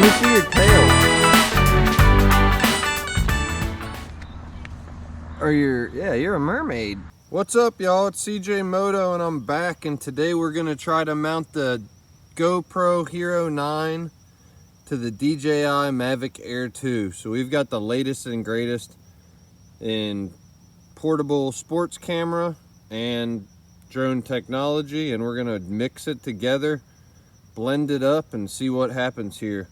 me see your tail. Or you're a mermaid. What's up, y'all? It's CJ Moto and I'm back, and today we're gonna try to mount the GoPro Hero 9 to the DJI Mavic Air 2. So we've got the latest and greatest in portable sports camera and drone technology, and we're gonna mix it together, blend it up, and see what happens here.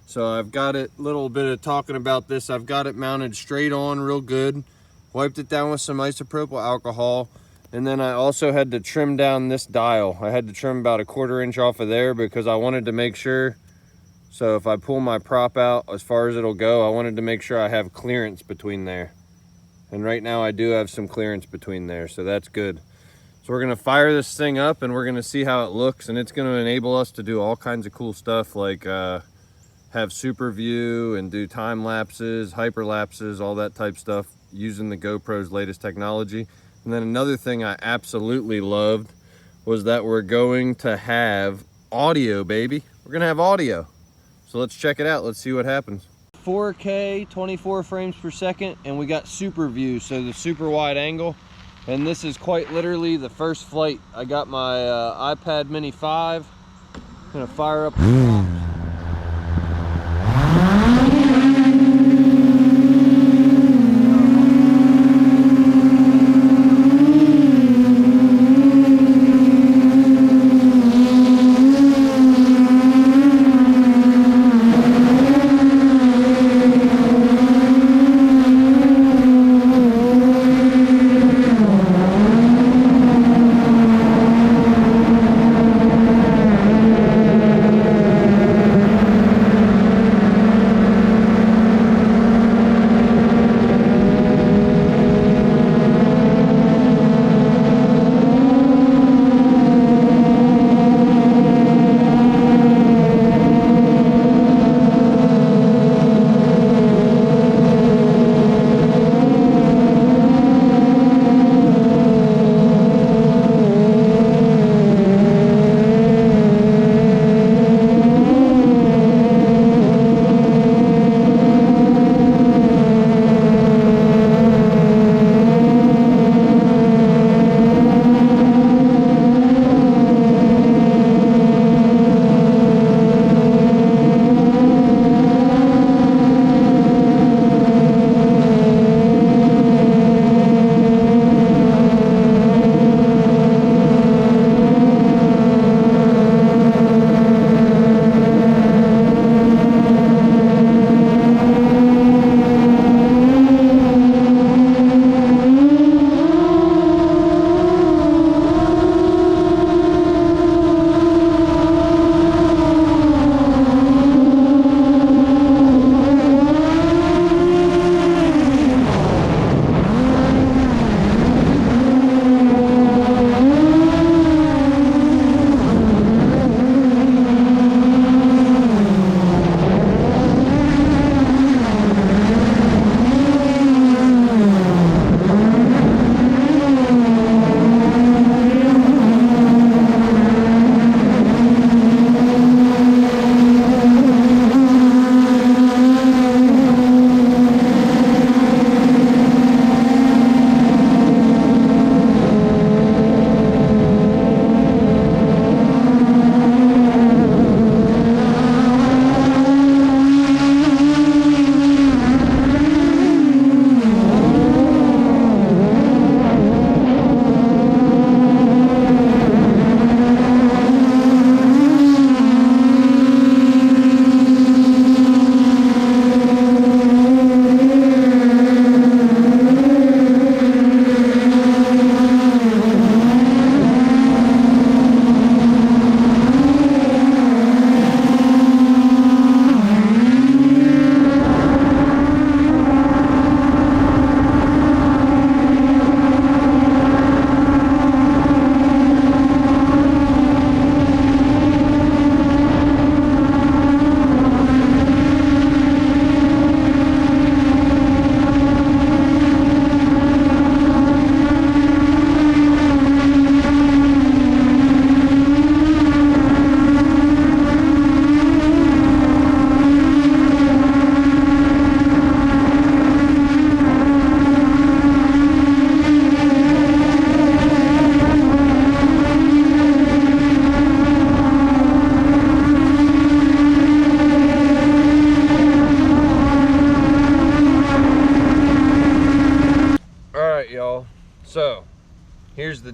So I've got it, little bit of talking about this, I've got it mounted straight on real good, wiped it down with some isopropyl alcohol, and then I also had to trim down this dial. I had to trim about 1/4 inch off of there because I wanted to make sure, so if I pull my prop out as far as it'll go, I wanted to make sure I have clearance between there. And right now I do have some clearance between there, so that's good. So we're gonna fire this thing up and we're gonna see how it looks, and it's gonna enable us to do all kinds of cool stuff, like have super view and do time lapses, hyperlapses, all that type stuff using the GoPro's latest technology. And then another thing I absolutely loved was that we're going to have audio, baby. We're gonna have audio. So let's check it out. Let's see what happens. 4K, 24 frames per second, and we got super view, so the super wide angle. And this is quite literally the first flight. I got my iPad Mini 5. I'm gonna fire up the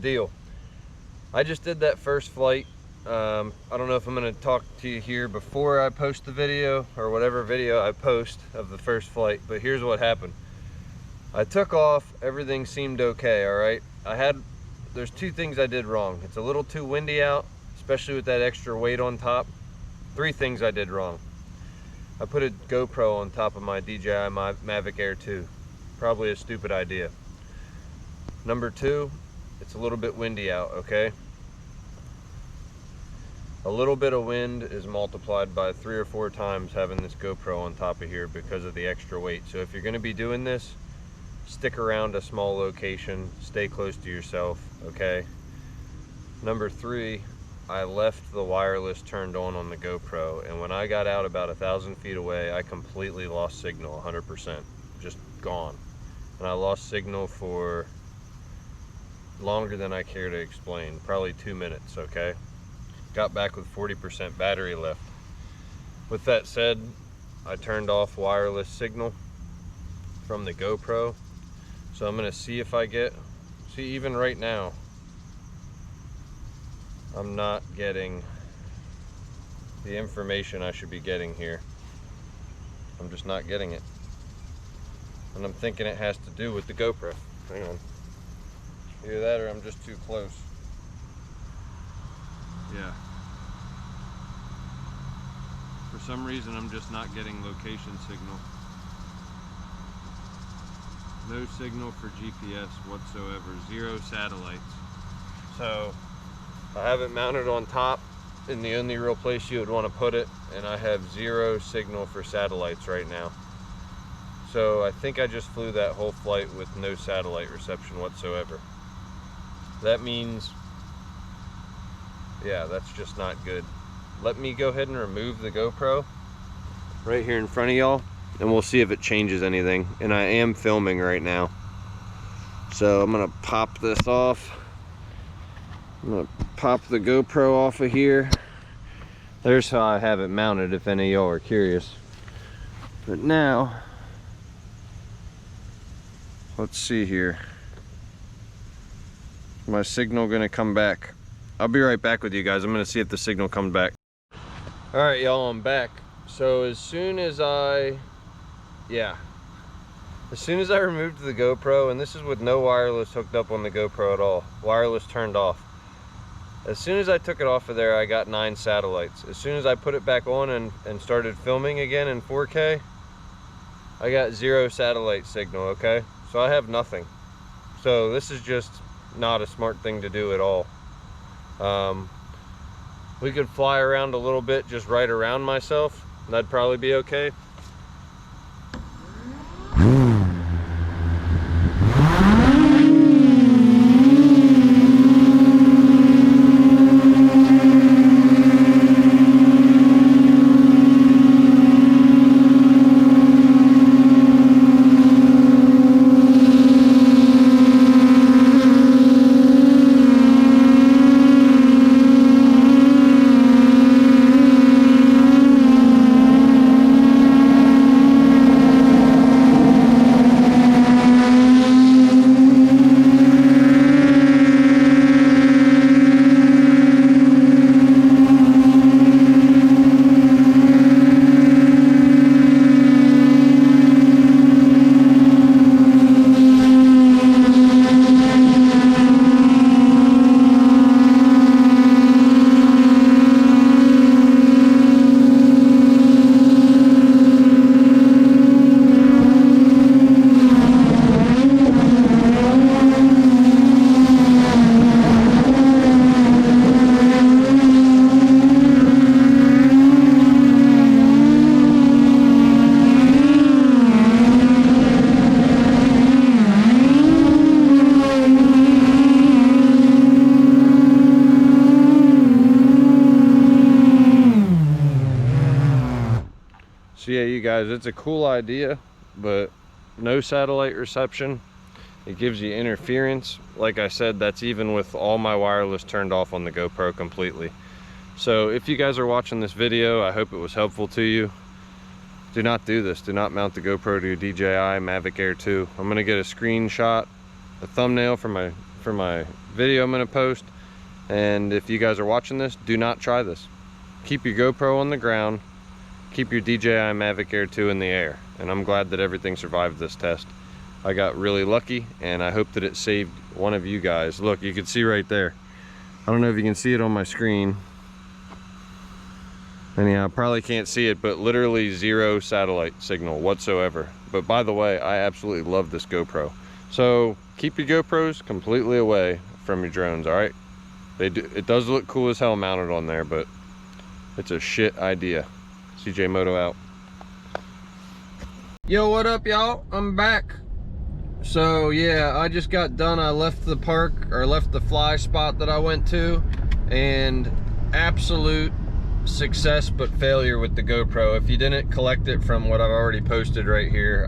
deal. I just did that first flight. I don't know if I'm going to talk to you here before I post the video or whatever video I post of the first flight, but here's what happened. I took off, everything seemed okay, all right? There's two things I did wrong. It's a little too windy out, especially with that extra weight on top. Three things I did wrong. I put a GoPro on top of my DJI Mavic Air 2. Probably a stupid idea. Number two, it's a little bit windy out, okay? A little bit of wind is multiplied by 3 or 4 times having this GoPro on top of here because of the extra weight. So if you're going to be doing this, stick around a small location, stay close to yourself, okay? Number three, I left the wireless turned on the GoPro, and when I got out about 1,000 feet away, I completely lost signal, 100%, just gone. And I lost signal for longer than I care to explain, probably 2 minutes, okay? Got back with 40% battery left. With that said, I turned off wireless signal from the GoPro. So I'm gonna see if I see even right now, I'm not getting the information I should be getting here. I'm just not getting it. And I'm thinking it has to do with the GoPro. Hang on. Either that or I'm just too close. Yeah. For some reason, I'm just not getting location signal. No signal for GPS whatsoever. 0 satellites. So I have it mounted on top in the only real place you would want to put it, and I have 0 signal for satellites right now. So I think I just flew that whole flight with no satellite reception whatsoever. That means, yeah, that's just not good. Let me go ahead and remove the GoPro right here in front of y'all, and we'll see if it changes anything. And I am filming right now, so I'm gonna pop this off. I'm gonna pop the GoPro off of here. There's how I have it mounted, if any of y'all are curious. But now, let's see here. My signal gonna come back. I'll be right back with you guys. I'm gonna see if the signal comes back. All right, y'all, I'm back. So as soon as I removed the GoPro, and this is with no wireless hooked up on the GoPro at all, wireless turned off. As soon as I took it off of there, I got 9 satellites. As soon as I put it back on and started filming again in 4K, I got 0 satellite signal, okay? So I have nothing. So this is just not a smart thing to do at all. We could fly around a little bit, just right around myself. That'd probably be okay. So yeah, you guys, it's a cool idea, but no satellite reception. It gives you interference. Like I said, that's even with all my wireless turned off on the GoPro completely. So if you guys are watching this video, I hope it was helpful to you. Do not do this. Do not mount the GoPro to your DJI Mavic Air 2. I'm gonna get a screenshot, a thumbnail for my video I'm gonna post. And if you guys are watching this, do not try this. Keep your GoPro on the ground, keep your DJI Mavic Air 2 in the air. And I'm glad that everything survived this test. I got really lucky, and I hope that it saved one of you guys. Look, you can see right there. I don't know if you can see it on my screen. Anyhow, probably can't see it, but literally 0 satellite signal whatsoever. But by the way, I absolutely love this GoPro. So keep your GoPros completely away from your drones, all right? It does look cool as hell mounted on there, but it's a shit idea. CJ Moto out. Yo, what up, y'all? I'm back. So yeah, I just got done. I left the park, or left the fly spot that I went to, and absolute success but failure with the GoPro. If you didn't collect it from what I've already posted right here,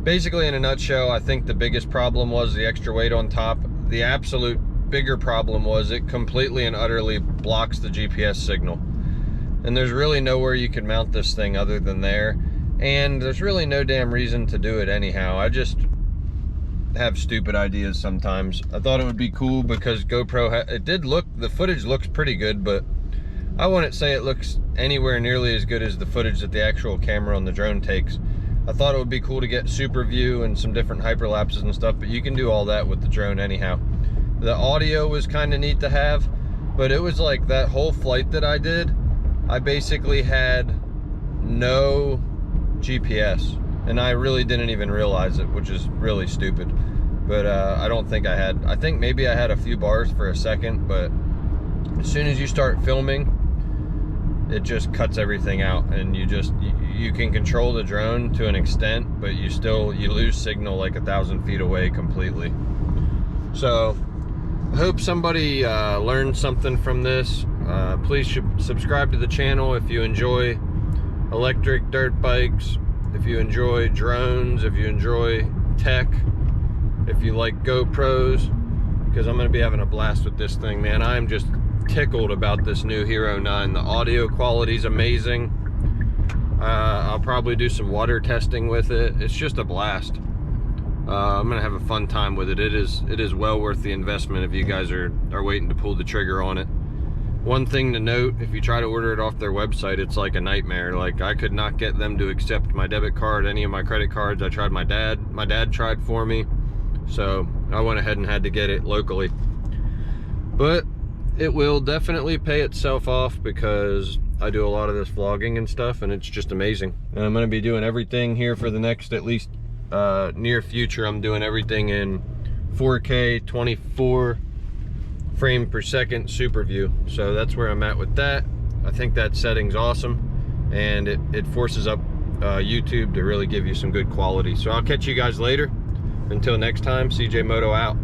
basically in a nutshell, I think the biggest problem was the extra weight on top. The absolute bigger problem was it completely and utterly blocks the GPS signal, and there's really nowhere you can mount this thing other than there. And there's really no damn reason to do it anyhow. I just have stupid ideas sometimes. I thought it would be cool because GoPro, the footage looks pretty good, but I wouldn't say it looks anywhere nearly as good as the footage that the actual camera on the drone takes. I thought it would be cool to get super view and some different hyperlapses and stuff, but you can do all that with the drone anyhow. The audio was kind of neat to have, but it was like that whole flight that I did, I basically had no GPS, and I really didn't even realize it, which is really stupid. But I don't think I had. I think maybe I had a few bars for a second, but as soon as you start filming, it just cuts everything out, and you can control the drone to an extent, but you lose signal like 1,000 feet away completely. So I hope somebody learned something from this. Please subscribe to the channel if you enjoy electric dirt bikes, if you enjoy drones, if you enjoy tech, if you like GoPros, because I'm going to be having a blast with this thing, man. I'm just tickled about this new Hero 9. The audio quality is amazing. I'll probably do some water testing with it. It's just a blast. I'm going to have a fun time with it. It is well worth the investment if you guys are waiting to pull the trigger on it. One thing to note, if you try to order it off their website, it's like a nightmare. Like, I could not get them to accept my debit card, any of my credit cards. I tried my dad tried for me, so I went ahead and had to get it locally. But it will definitely pay itself off because I do a lot of this vlogging and stuff, and it's just amazing. And I'm going to be doing everything here for the next, at least near future. I'm doing everything in 4K 24 frame per second super view, so that's where I'm at with that. I think that setting's awesome, and it forces up YouTube to really give you some good quality. So I'll catch you guys later. Until next time, CJ Moto out.